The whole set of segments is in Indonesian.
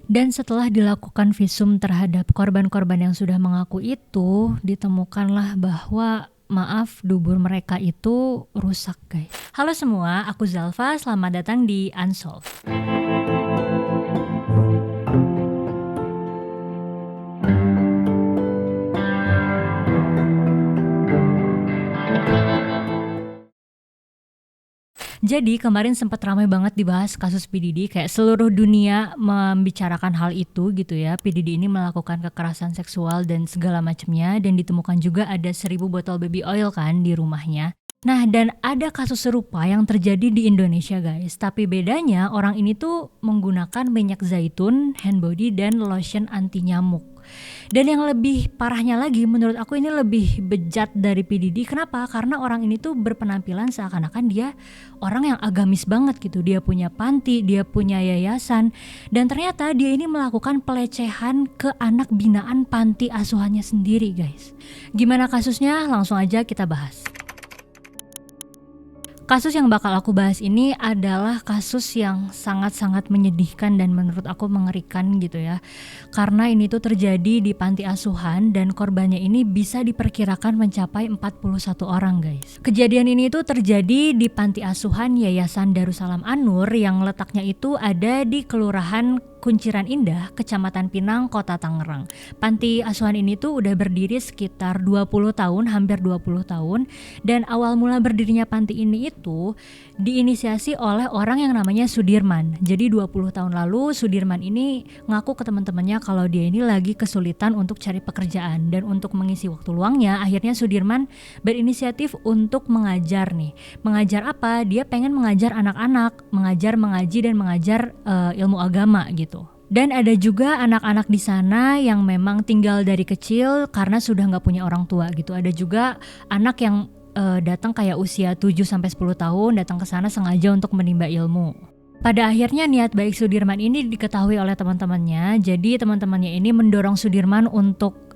Dan setelah dilakukan visum terhadap korban-korban yang sudah mengaku itu, ditemukanlah bahwa maaf, dubur mereka itu rusak, guys. Halo semua, aku Zalfa, selamat datang di Unsolved. Jadi kemarin sempat ramai banget dibahas kasus PDD, kayak seluruh dunia membicarakan hal itu gitu ya. PDD ini melakukan kekerasan seksual dan segala macamnya, dan ditemukan juga ada 1000 botol baby oil kan di rumahnya. Nah, dan ada kasus serupa yang terjadi di Indonesia guys, tapi bedanya orang ini tuh menggunakan minyak zaitun, hand body, dan lotion anti nyamuk. Dan yang lebih parahnya lagi, menurut aku ini lebih bejat dari PDD. Kenapa? Karena orang ini tuh berpenampilan seakan-akan dia orang yang agamis banget gitu. Dia punya panti, dia punya yayasan, dan ternyata dia ini melakukan pelecehan ke anak binaan panti asuhannya sendiri guys. Gimana kasusnya? Langsung aja kita bahas. Kasus yang bakal aku bahas ini adalah kasus yang sangat-sangat menyedihkan dan menurut aku mengerikan gitu ya. Karena ini tuh terjadi di panti asuhan dan korbannya ini bisa diperkirakan mencapai 41 orang guys. Kejadian ini tuh terjadi di panti asuhan Yayasan Darussalam An-Nur yang letaknya itu ada di Kelurahan Kunciran Indah, Kecamatan Pinang, Kota Tangerang. Panti asuhan ini tuh udah berdiri sekitar 20 tahun, hampir 20 tahun. Dan awal mula berdirinya panti ini itu diinisiasi oleh orang yang namanya Sudirman. Jadi 20 tahun lalu Sudirman ini ngaku ke teman-temannya kalau dia ini lagi kesulitan untuk cari pekerjaan. Dan untuk mengisi waktu luangnya, akhirnya Sudirman berinisiatif untuk mengajar nih. Mengajar apa? Dia pengen mengajar anak-anak, mengajar mengaji dan mengajar ilmu agama gitu. Dan ada juga anak-anak di sana yang memang tinggal dari kecil karena sudah nggak punya orang tua gitu. Ada juga anak yang datang kayak usia 7-10 tahun datang ke sana sengaja untuk menimba ilmu. Pada akhirnya niat baik Sudirman ini diketahui oleh teman-temannya. Jadi teman-temannya ini mendorong Sudirman untuk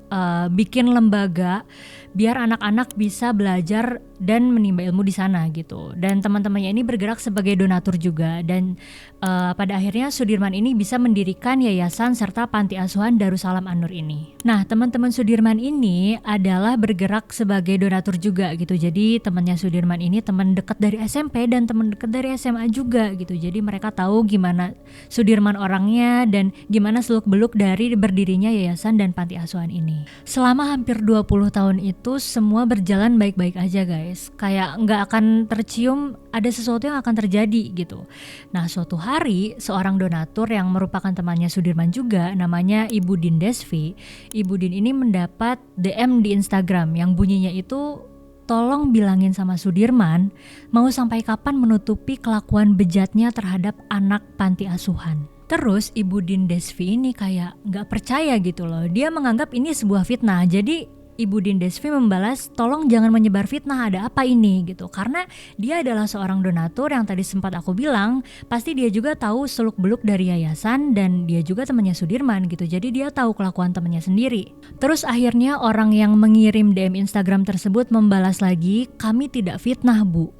bikin lembaga biar anak-anak bisa belajar dan menimba ilmu di sana gitu. Dan teman-temannya ini bergerak sebagai donatur juga. Dan pada akhirnya Sudirman ini bisa mendirikan yayasan serta panti asuhan Darussalam An-Nur ini. Nah, teman-teman Sudirman ini adalah bergerak sebagai donatur juga gitu. Jadi temannya Sudirman ini teman dekat dari SMP dan teman dekat dari SMA juga gitu. Jadi mereka tahu gimana Sudirman orangnya dan gimana seluk-beluk dari berdirinya yayasan dan panti asuhan ini. Selama hampir 20 tahun itu semua berjalan baik-baik aja guys. Kayak nggak akan tercium ada sesuatu yang akan terjadi gitu. Nah, suatu hari seorang donatur yang merupakan temannya Sudirman juga, namanya Ibu Din Desvi. Ibu Din ini mendapat DM di Instagram yang bunyinya itu, tolong bilangin sama Sudirman mau sampai kapan menutupi kelakuan bejatnya terhadap anak panti asuhan. Terus Ibu Din Desvi ini kayak gak percaya gitu loh. Dia menganggap ini sebuah fitnah. Jadi Ibu Din Desvi membalas, tolong jangan menyebar fitnah, ada apa ini gitu. Karena dia adalah seorang donatur yang tadi sempat aku bilang, pasti dia juga tahu seluk-beluk dari yayasan dan dia juga temannya Sudirman gitu. Jadi dia tahu kelakuan temannya sendiri. Terus akhirnya orang yang mengirim DM Instagram tersebut membalas lagi, kami tidak fitnah Bu.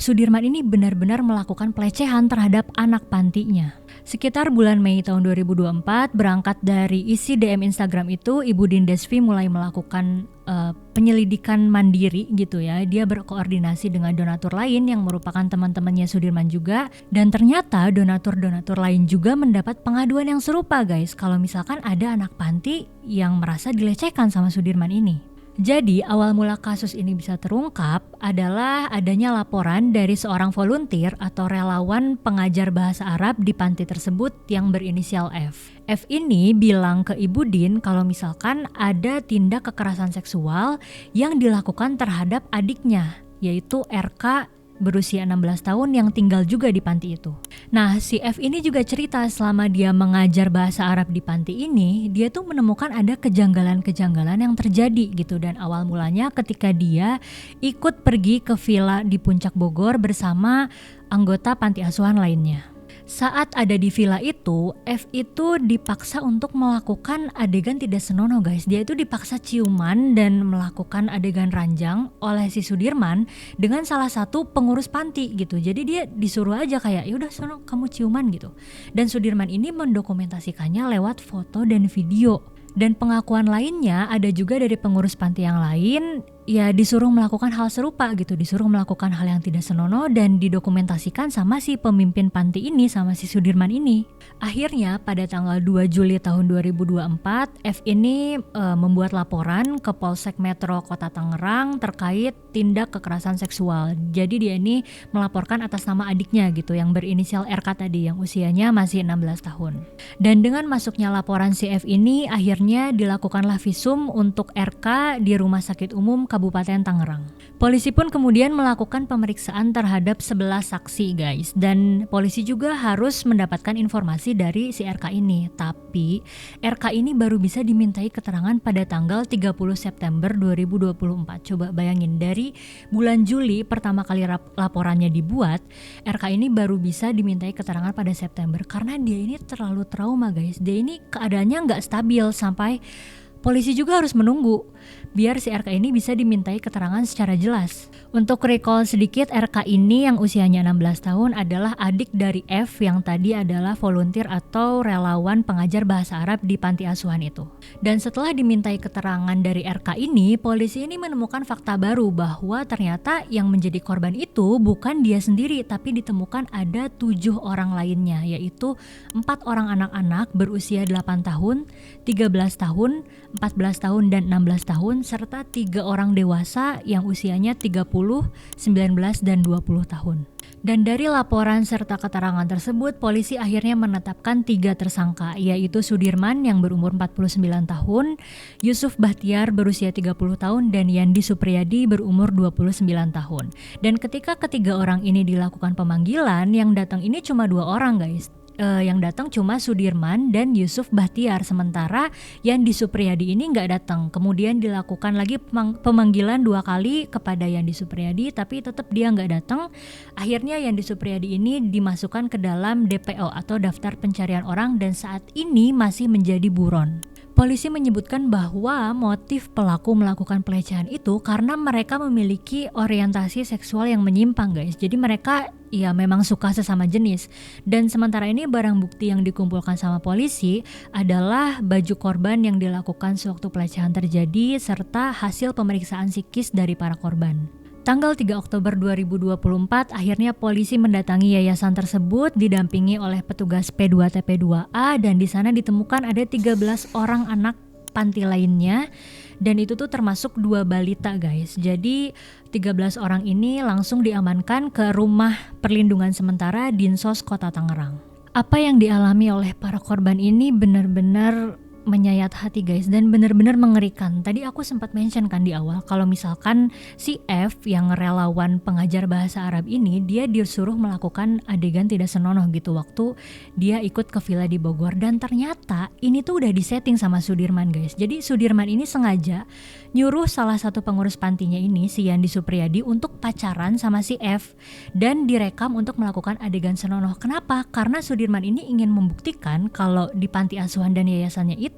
Sudirman ini benar-benar melakukan pelecehan terhadap anak pantinya. Sekitar bulan Mei tahun 2024, berangkat dari isi DM Instagram itu, Ibu Din Desvi mulai melakukan penyelidikan mandiri gitu ya. Dia berkoordinasi dengan donatur lain yang merupakan teman-temannya Sudirman juga. Dan ternyata donatur-donatur lain juga mendapat pengaduan yang serupa guys. Kalau misalkan ada anak panti yang merasa dilecehkan sama Sudirman ini. Jadi awal mula kasus ini bisa terungkap adalah adanya laporan dari seorang volunteer atau relawan pengajar bahasa Arab di panti tersebut yang berinisial F. F ini bilang ke Ibu Din kalau misalkan ada tindak kekerasan seksual yang dilakukan terhadap adiknya, yaitu RK berusia 16 tahun yang tinggal juga di panti itu. Nah, si F ini juga cerita selama dia mengajar bahasa Arab di panti ini, dia tuh menemukan ada kejanggalan-kejanggalan yang terjadi gitu. Dan awal mulanya ketika dia ikut pergi ke villa di Puncak Bogor bersama anggota panti asuhan lainnya. Saat ada di villa itu, F itu dipaksa untuk melakukan adegan tidak senonoh guys. Dia itu dipaksa ciuman dan melakukan adegan ranjang oleh si Sudirman dengan salah satu pengurus panti gitu. Jadi dia disuruh aja kayak, yaudah sono kamu ciuman gitu. Dan Sudirman ini mendokumentasikannya lewat foto dan video. Dan pengakuan lainnya ada juga dari pengurus panti yang lain, ya disuruh melakukan hal serupa gitu, disuruh melakukan hal yang tidak senonoh dan didokumentasikan sama si pemimpin panti ini, sama si Sudirman ini. Akhirnya pada tanggal 2 Juli tahun 2024, F ini membuat laporan ke Polsek Metro Kota Tangerang terkait tindak kekerasan seksual. Jadi dia ini melaporkan atas nama adiknya gitu, yang berinisial RK tadi, yang usianya masih 16 tahun. Dan dengan masuknya laporan si F ini, akhirnya dilakukanlah visum untuk RK di Rumah Sakit Umum Kabupaten Tangerang. Polisi pun kemudian melakukan pemeriksaan terhadap 11 saksi guys, dan polisi juga harus mendapatkan informasi dari si RK ini. Tapi RK ini baru bisa dimintai keterangan pada tanggal 30 September 2024. Coba bayangin, dari bulan Juli pertama kali laporannya dibuat, RK ini baru bisa dimintai keterangan pada September karena dia ini terlalu trauma guys. Dia ini keadaannya nggak stabil sampai polisi juga harus menunggu biar si RK ini bisa dimintai keterangan secara jelas. Untuk recall sedikit, RK ini yang usianya 16 tahun adalah adik dari F yang tadi adalah volunteer atau relawan pengajar bahasa Arab di panti asuhan itu. Dan setelah dimintai keterangan dari RK ini, polisi ini menemukan fakta baru bahwa ternyata yang menjadi korban itu bukan dia sendiri, tapi ditemukan ada 7 orang lainnya, yaitu 4 orang anak-anak berusia 8 tahun, 13 tahun, 14 tahun, dan 16 tahun, serta 3 orang dewasa yang usianya 30, 19, dan 20 tahun. Dan dari laporan serta keterangan tersebut, polisi akhirnya menetapkan 3 tersangka, yaitu Sudirman yang berumur 49 tahun, Yusuf Bahtiar berusia 30 tahun, dan Yandi Supriyadi berumur 29 tahun. Dan ketika ketiga orang ini dilakukan pemanggilan, yang datang ini cuma 2 orang guys. Yang datang cuma Sudirman dan Yusuf Bahtiar, sementara Yandi Supriyadi ini nggak datang. Kemudian dilakukan lagi pemanggilan 2 kali kepada Yandi Supriyadi, tapi tetap dia nggak datang. Akhirnya Yandi Supriyadi ini dimasukkan ke dalam DPO atau daftar pencarian orang dan saat ini masih menjadi buron. Polisi menyebutkan bahwa motif pelaku melakukan pelecehan itu karena mereka memiliki orientasi seksual yang menyimpang guys. Jadi mereka ya memang suka sesama jenis. Dan sementara ini barang bukti yang dikumpulkan sama polisi adalah baju korban yang dilakukan sewaktu pelecehan terjadi serta hasil pemeriksaan psikis dari para korban. Tanggal 3 Oktober 2024, akhirnya polisi mendatangi yayasan tersebut didampingi oleh petugas P2TP2A dan di sana ditemukan ada 13 orang anak panti lainnya dan itu tuh termasuk 2 balita guys. Jadi 13 orang ini langsung diamankan ke rumah perlindungan sementara Dinsos Kota Tangerang. Apa yang dialami oleh para korban ini benar-benar menyayat hati guys dan benar-benar mengerikan. Tadi aku sempat mention kan di awal kalau misalkan si F yang relawan pengajar bahasa Arab ini dia disuruh melakukan adegan tidak senonoh gitu waktu dia ikut ke villa di Bogor, dan ternyata ini tuh udah disetting sama Sudirman guys. Jadi Sudirman ini sengaja nyuruh salah satu pengurus pantinya ini, si Yandi Supriyadi, untuk pacaran sama si F dan direkam untuk melakukan adegan senonoh. Kenapa? Karena Sudirman ini ingin membuktikan kalau di panti asuhan dan yayasannya itu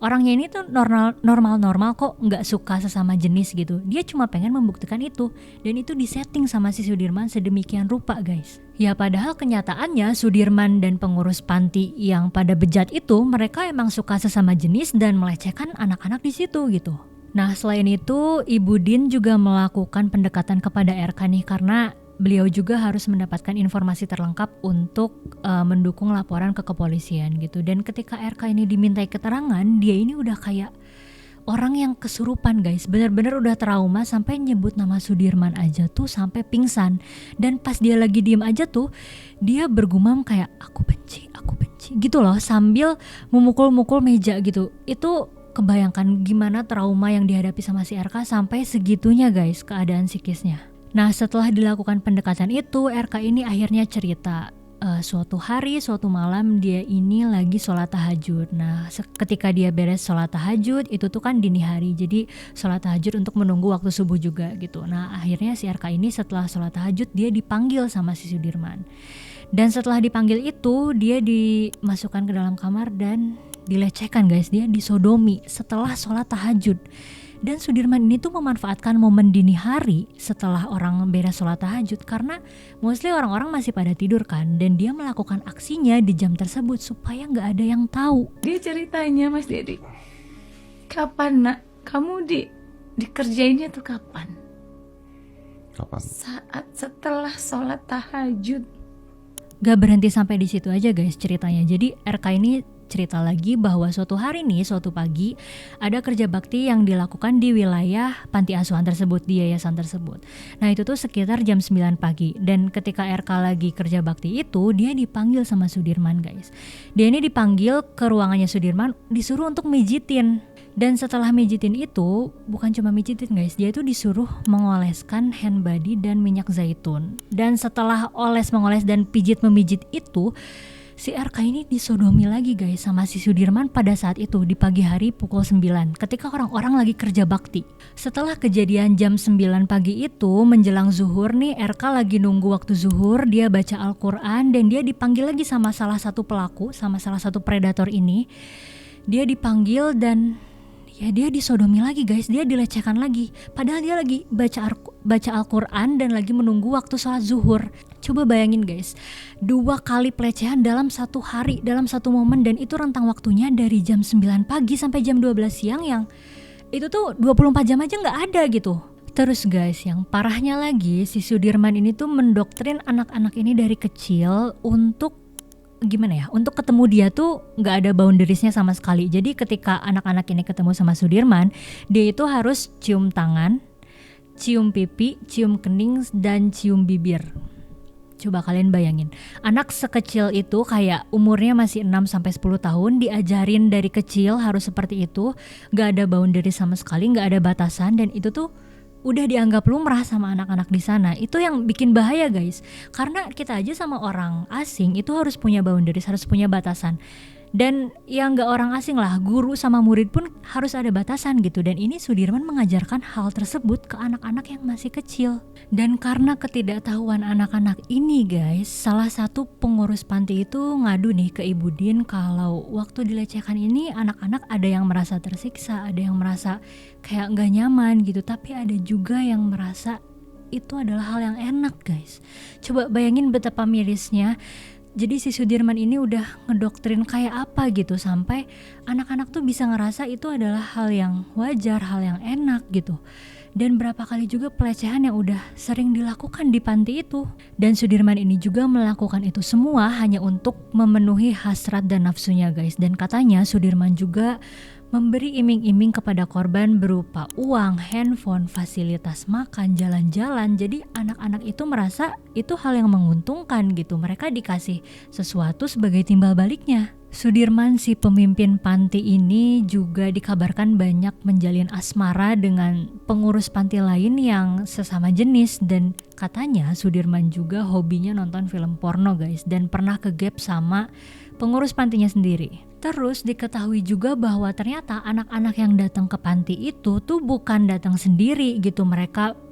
orangnya ini tuh normal kok, nggak suka sesama jenis gitu. Dia cuma pengen membuktikan itu, dan itu disetting sama si Sudirman sedemikian rupa guys. Ya padahal kenyataannya Sudirman dan pengurus panti yang pada bejat itu mereka emang suka sesama jenis dan melecehkan anak-anak di situ gitu. Nah selain itu Ibu Din juga melakukan pendekatan kepada RK nih karena beliau juga harus mendapatkan informasi terlengkap untuk mendukung laporan ke kepolisian gitu. Dan ketika RK ini dimintai keterangan, dia ini udah kayak orang yang kesurupan guys, benar-benar udah trauma sampai nyebut nama Sudirman aja tuh sampai pingsan. Dan pas dia lagi diem aja tuh dia bergumam kayak aku benci gitu loh sambil memukul-mukul meja gitu. Itu kebayangkan gimana trauma yang dihadapi sama si RK sampai segitunya guys keadaan psikisnya. Nah setelah dilakukan pendekatan itu, RK ini akhirnya cerita suatu hari, suatu malam dia ini lagi sholat tahajud. Nah ketika dia beres sholat tahajud itu tuh kan dini hari, jadi sholat tahajud untuk menunggu waktu subuh juga gitu. Nah akhirnya si RK ini setelah sholat tahajud dia dipanggil sama si Sudirman. Dan setelah dipanggil itu, dia dimasukkan ke dalam kamar dan dilecehkan guys, dia disodomi setelah sholat tahajud. Dan Sudirman ini tuh memanfaatkan momen dini hari setelah orang beres sholat tahajud, karena mostly orang-orang masih pada tidur kan, dan dia melakukan aksinya di jam tersebut supaya nggak ada yang tahu. Dia ceritanya, Mas Dedi, kapan nak kamu dikerjainnya tuh kapan? Saat setelah sholat tahajud. Gak berhenti sampai di situ aja guys ceritanya. Jadi RK ini cerita lagi bahwa suatu hari nih, suatu pagi ada kerja bakti yang dilakukan di wilayah panti asuhan tersebut, di yayasan tersebut. Nah itu tuh sekitar jam 9 pagi, dan ketika RK lagi kerja bakti itu, dia dipanggil sama Sudirman guys. Dia ini dipanggil ke ruangannya Sudirman, disuruh untuk mijitin. Dan setelah mijitin itu, bukan cuma mijitin guys, dia itu disuruh mengoleskan hand body dan minyak zaitun. Dan setelah oles-mengoles dan pijit-memijit itu, si RK ini disodomi lagi guys sama si Sudirman pada saat itu di pagi hari pukul 9 ketika orang-orang lagi kerja bakti. Setelah kejadian jam 9 pagi itu menjelang zuhur nih, RK lagi nunggu waktu zuhur, dia baca Al-Quran dan dia dipanggil lagi sama salah satu pelaku, sama salah satu predator ini. Dia dipanggil dan ya dia disodomi lagi guys, dia dilecehkan lagi. Padahal dia lagi baca Al-Quran dan lagi menunggu waktu sholat zuhur. Coba bayangin guys, 2 kali pelecehan dalam satu hari, dalam satu momen, dan itu rentang waktunya dari jam 9 pagi sampai jam 12 siang, yang itu tuh 24 jam aja gak ada gitu. Terus guys, yang parahnya lagi, si Sudirman ini tuh mendoktrin anak-anak ini dari kecil untuk gimana ya, untuk ketemu dia tuh nggak ada boundariesnya sama sekali. Jadi ketika anak-anak ini ketemu sama Sudirman, dia itu harus cium tangan, cium pipi, cium kening, dan cium bibir. Coba kalian bayangin, anak sekecil itu kayak umurnya masih 6-10 tahun, diajarin dari kecil harus seperti itu, nggak ada boundaries sama sekali, nggak ada batasan, dan itu tuh udah dianggap lumrah sama anak-anak di sana. Itu yang bikin bahaya guys, karena kita aja sama orang asing itu harus punya boundaries, harus punya batasan. Dan yang gak orang asing lah, guru sama murid pun harus ada batasan gitu. Dan ini Sudirman mengajarkan hal tersebut ke anak-anak yang masih kecil. Dan karena ketidaktahuan anak-anak ini guys, salah satu pengurus panti itu ngadu nih ke Ibu Din kalau waktu dilecehkan ini anak-anak ada yang merasa tersiksa, ada yang merasa kayak gak nyaman gitu, tapi ada juga yang merasa itu adalah hal yang enak guys. Coba bayangin betapa mirisnya. Jadi si Sudirman ini udah ngedoktrin kayak apa gitu, sampai anak-anak tuh bisa ngerasa itu adalah hal yang wajar, hal yang enak gitu. Dan berapa kali juga pelecehan yang udah sering dilakukan di panti itu. Dan Sudirman ini juga melakukan itu semua hanya untuk memenuhi hasrat dan nafsunya guys. Dan katanya Sudirman juga memberi iming-iming kepada korban berupa uang, handphone, fasilitas makan, jalan-jalan. Jadi anak-anak itu merasa itu hal yang menguntungkan gitu. Mereka dikasih sesuatu sebagai timbal baliknya. Sudirman si pemimpin panti ini juga dikabarkan banyak menjalin asmara dengan pengurus panti lain yang sesama jenis. Dan katanya Sudirman juga hobinya nonton film porno guys, dan pernah kegap sama pengurus pantinya sendiri. Terus diketahui juga bahwa ternyata anak-anak yang datang ke panti itu tuh bukan datang sendiri gitu. Mereka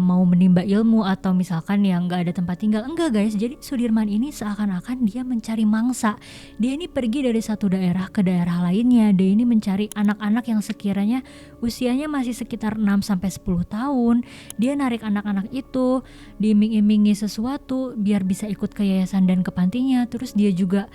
mau menimba ilmu atau misalkan yang gak ada tempat tinggal. Enggak guys, jadi Sudirman ini seakan-akan dia mencari mangsa. Dia ini pergi dari satu daerah ke daerah lainnya. Dia ini mencari anak-anak yang sekiranya usianya masih sekitar 6-10 tahun. Dia narik anak-anak itu, diiming-imingi sesuatu biar bisa ikut ke yayasan dan ke pantinya. Terus dia juga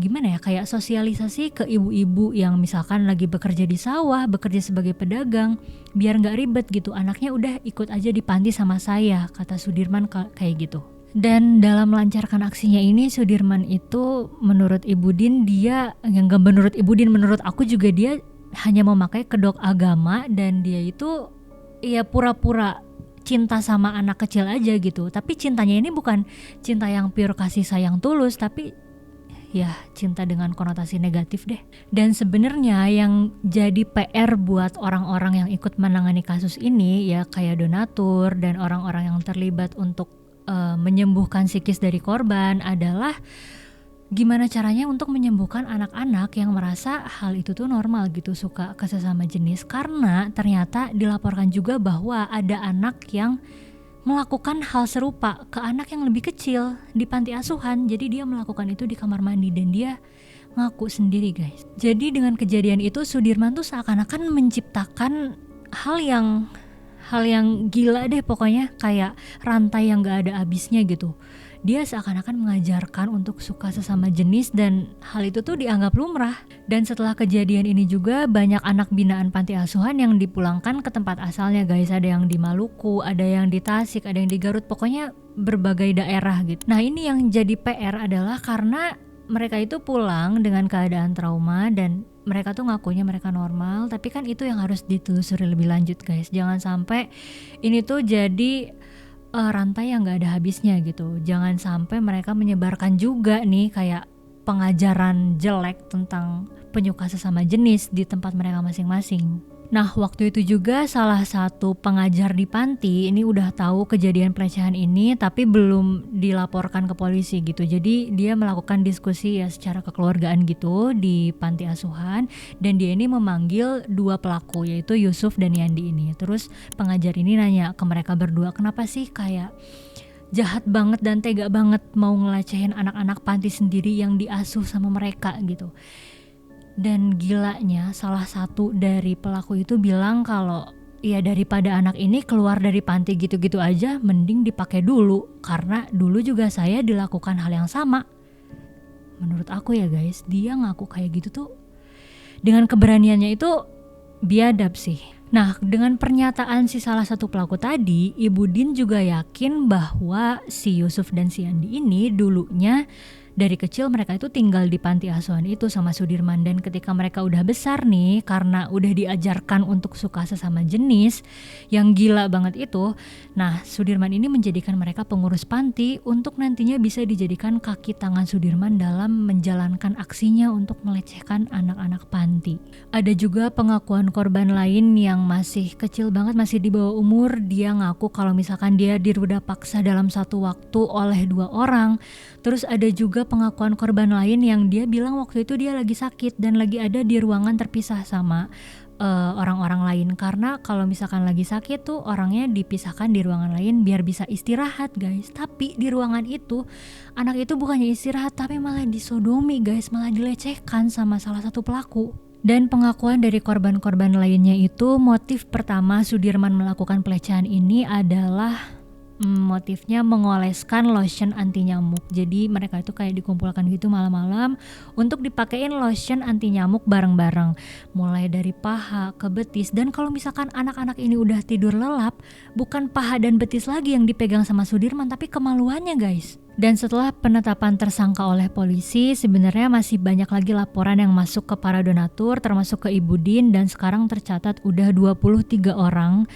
gimana ya, kayak sosialisasi ke ibu-ibu yang misalkan lagi bekerja di sawah, bekerja sebagai pedagang, biar gak ribet gitu, anaknya udah ikut aja di panti sama saya, kata Sudirman kayak gitu. Dan dalam melancarkan aksinya ini, Sudirman itu menurut Ibu Din, dia yang gak menurut Ibu Din, menurut aku juga, dia hanya memakai kedok agama. Dan dia itu ya pura-pura cinta sama anak kecil aja gitu. Tapi cintanya ini bukan cinta yang pure kasih sayang tulus, tapi ya cinta dengan konotasi negatif deh. Dan sebenarnya yang jadi PR buat orang-orang yang ikut menangani kasus ini ya kayak donatur dan orang-orang yang terlibat untuk menyembuhkan psikis dari korban adalah gimana caranya untuk menyembuhkan anak-anak yang merasa hal itu tuh normal gitu, suka ke sesama jenis. Karena ternyata dilaporkan juga bahwa ada anak yang melakukan hal serupa ke anak yang lebih kecil di panti asuhan. Jadi dia melakukan itu di kamar mandi dan dia ngaku sendiri guys. Jadi dengan kejadian itu Sudirman tuh seakan-akan menciptakan hal yang gila deh pokoknya, kayak rantai yang gak ada habisnya gitu. Dia seakan-akan mengajarkan untuk suka sesama jenis dan hal itu tuh dianggap lumrah. Dan setelah kejadian ini juga banyak anak binaan panti asuhan yang dipulangkan ke tempat asalnya guys. Ada yang di Maluku, ada yang di Tasik, ada yang di Garut, pokoknya berbagai daerah gitu. Nah ini yang jadi PR adalah karena mereka itu pulang dengan keadaan trauma dan mereka tuh ngakunya mereka normal, tapi kan itu yang harus ditelusuri lebih lanjut guys. Jangan sampai ini tuh jadi rantai yang gak ada habisnya gitu. Jangan sampai mereka menyebarkan juga nih kayak pengajaran jelek tentang penyuka sesama jenis di tempat mereka masing-masing. Nah waktu itu juga salah satu pengajar di panti ini udah tahu kejadian pelecehan ini tapi belum dilaporkan ke polisi gitu. Jadi dia melakukan diskusi ya secara kekeluargaan gitu di panti asuhan dan dia ini memanggil dua pelaku yaitu Yusuf dan Yandi ini. Terus pengajar ini nanya ke mereka berdua, kenapa sih kayak jahat banget dan tega banget mau ngelecehin anak-anak panti sendiri yang diasuh sama mereka gitu. Dan gilanya salah satu dari pelaku itu bilang kalau ya daripada anak ini keluar dari panti gitu-gitu aja mending dipakai dulu, karena dulu juga saya dilakukan hal yang sama. Menurut aku ya guys, dia ngaku kayak gitu tuh dengan keberaniannya itu biadab sih. Nah dengan pernyataan si salah satu pelaku tadi, Ibu Din juga yakin bahwa si Yusuf dan si Andi ini dulunya dari kecil mereka itu tinggal di panti asuhan itu sama Sudirman. Dan ketika mereka udah besar nih, karena udah diajarkan untuk suka sesama jenis yang gila banget itu, nah Sudirman ini menjadikan mereka pengurus panti untuk nantinya bisa dijadikan kaki tangan Sudirman dalam menjalankan aksinya untuk melecehkan anak-anak panti. Ada juga pengakuan korban lain yang masih kecil banget, masih di bawah umur. Dia ngaku kalau misalkan dia diruda paksa dalam satu waktu oleh 2 orang. Terus ada juga pengakuan korban lain yang dia bilang waktu itu dia lagi sakit dan lagi ada di ruangan terpisah sama orang-orang lain. Karena kalau misalkan lagi sakit tuh orangnya dipisahkan di ruangan lain biar bisa istirahat guys. Tapi di ruangan itu anak itu bukannya istirahat tapi malah disodomi guys, malah dilecehkan sama salah satu pelaku. Dan pengakuan dari korban-korban lainnya itu motif pertama Sudirman melakukan pelecehan ini adalah motifnya mengoleskan lotion anti nyamuk. Jadi mereka itu kayak dikumpulkan gitu malam-malam untuk dipakein lotion anti nyamuk bareng-bareng, mulai dari paha ke betis. Dan kalau misalkan anak-anak ini udah tidur lelap, bukan paha dan betis lagi yang dipegang sama Sudirman tapi kemaluannya guys. Dan setelah penetapan tersangka oleh polisi, sebenarnya masih banyak lagi laporan yang masuk ke para donatur termasuk ke Ibu Din, dan sekarang tercatat udah 23 orang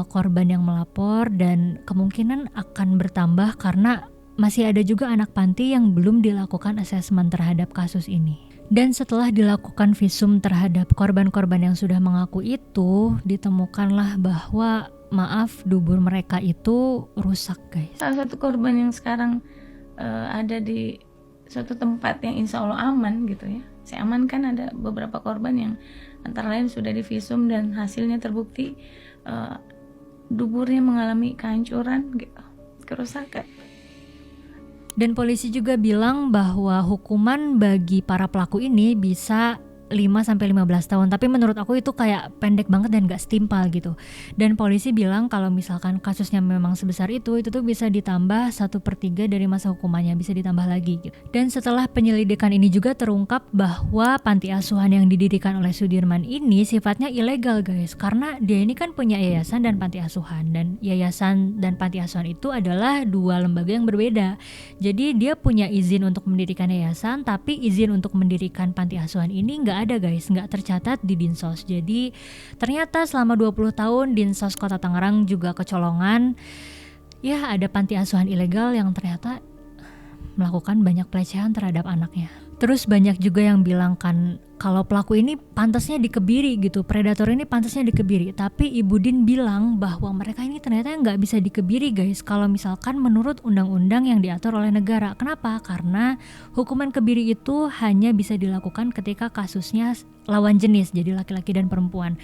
korban yang melapor dan kemungkinan akan bertambah karena masih ada juga anak panti yang belum dilakukan asesmen terhadap kasus ini. Dan setelah dilakukan visum terhadap korban-korban yang sudah mengaku itu, ditemukanlah bahwa maaf, dubur mereka itu rusak guys. Salah satu korban yang sekarang ada di suatu tempat yang insya Allah aman gitu ya. Saya aman kan ada beberapa korban yang antara lain sudah divisum dan hasilnya terbukti duburnya mengalami kehancuran gitu, kerusakan. Dan polisi juga bilang bahwa hukuman bagi para pelaku ini bisa 5-15 tahun, tapi menurut aku itu kayak pendek banget dan gak setimpal gitu. Dan polisi bilang kalau misalkan kasusnya memang sebesar itu tuh bisa ditambah 1/3 dari masa hukumannya, bisa ditambah lagi gitu. Dan setelah penyelidikan ini juga terungkap bahwa panti asuhan yang didirikan oleh Sudirman ini sifatnya ilegal guys, karena dia ini kan punya yayasan dan panti asuhan, dan yayasan dan panti asuhan itu adalah 2 lembaga yang berbeda. Jadi dia punya izin untuk mendirikan yayasan, tapi izin untuk mendirikan panti asuhan ini nggak ada guys, nggak tercatat di Dinsos. Jadi ternyata selama 20 tahun Dinsos Kota Tangerang juga kecolongan ya ada panti asuhan ilegal yang ternyata melakukan banyak pelecehan terhadap anaknya. Terus banyak juga yang bilang kan kalau pelaku ini pantasnya dikebiri gitu, predator ini pantasnya dikebiri. Tapi Ibu Din bilang bahwa mereka ini ternyata nggak bisa dikebiri guys, kalau misalkan menurut undang-undang yang diatur oleh negara. Kenapa? Karena hukuman kebiri itu hanya bisa dilakukan ketika kasusnya lawan jenis, jadi laki-laki dan perempuan.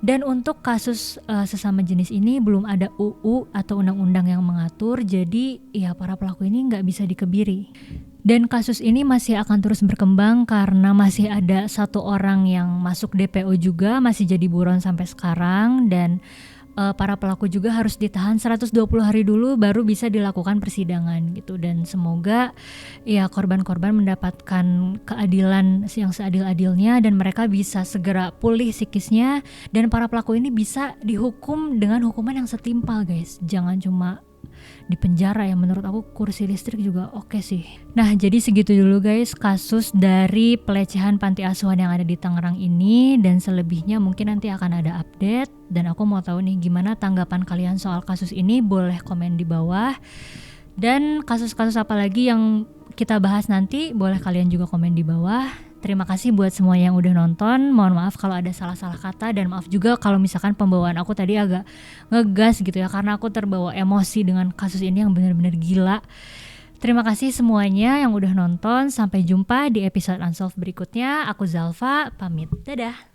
Dan untuk kasus sesama jenis ini belum ada UU atau undang-undang yang mengatur, jadi ya para pelaku ini nggak bisa dikebiri. Dan kasus ini masih akan terus berkembang karena masih ada 1 orang yang masuk DPO juga, masih jadi buron sampai sekarang. Dan para pelaku juga harus ditahan 120 hari dulu baru bisa dilakukan persidangan gitu. Dan semoga ya korban-korban mendapatkan keadilan yang seadil-adilnya dan mereka bisa segera pulih psikisnya, dan para pelaku ini bisa dihukum dengan hukuman yang setimpal guys. Jangan cuma di penjara ya, menurut aku kursi listrik juga oke sih. Nah jadi segitu dulu guys kasus dari pelecehan panti asuhan yang ada di Tangerang ini, dan selebihnya mungkin nanti akan ada update. Dan aku mau tahu nih gimana tanggapan kalian soal kasus ini, boleh komen di bawah. Dan kasus-kasus apa lagi yang kita bahas nanti boleh kalian juga komen di bawah. Terima kasih buat semua yang udah nonton. Mohon maaf kalau ada salah-salah kata, dan maaf juga kalau misalkan pembawaan aku tadi agak ngegas gitu ya, karena aku terbawa emosi dengan kasus ini yang benar-benar gila. Terima kasih semuanya yang udah nonton. Sampai jumpa di episode Unsolved berikutnya. Aku Zalfa, pamit. Dadah.